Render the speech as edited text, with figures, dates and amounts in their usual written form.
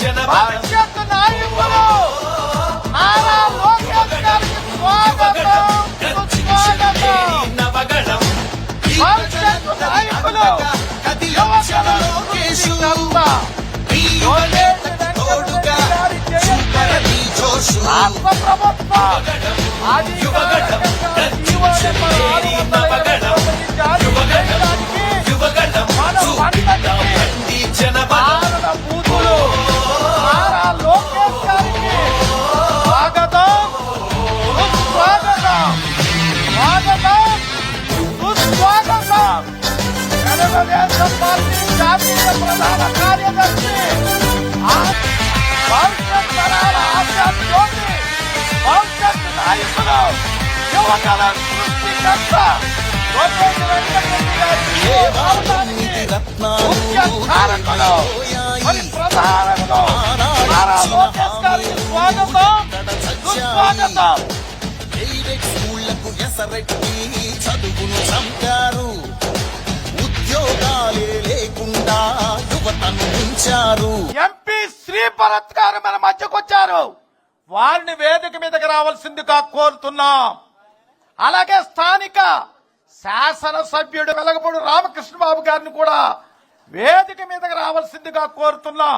భవిష్యత్తు నాయకులు నారా లోకేష్ గారికి స్వాగతం సుస్వాగతం. భవిష్యత్తు నాయకులు యువకుల స్ఫూర్తి కర్త లోకేష్ వెంకటరెడ్డి గారి జయంతి రాష్ట్ర ప్రభుత్వం అధికారికంగా జీవో నెంబర్ 620 జారీ చేయడానికి మన పంటకి భారత బూతులు నారా లోకేష్ గారికి స్వాగతం సుస్వాగతం. స్వాగతం సుస్వాగతం. తెలుగుదేశం పార్టీ జాతీయ ప్రధాన కార్యదర్శి భవిష్యత్ తరాల ఆశాజ్యోతి భవిష్యత్ నాయకులు యువకుల సృష్టికర్త లోకేష్ వెంకటరెడ్డి గారికి ముఖ్య కారకులు మరి ప్రధానకులు నారా లోకేష్ గారికి స్వాగతం సుస్వాగతం. స్కూళ్లకు ఎసరెట్టి చదువును చంపారు, ఉద్యోగాలే లేకుండా యువతను ఉంచారు. ఎంపీ శ్రీభరత్ గారు మన మధ్యకొచ్చారు. వారిని వేదిక మీదకి రావాల్సిందిగా కోరుతున్నాం. అలాగే స్థానిక శాసనసభ్యుడు వెలగపూడి రామకృష్ణ బాబు గారిని కూడా వేదిక మీదకి రావాల్సిందిగా కోరుతున్నాం.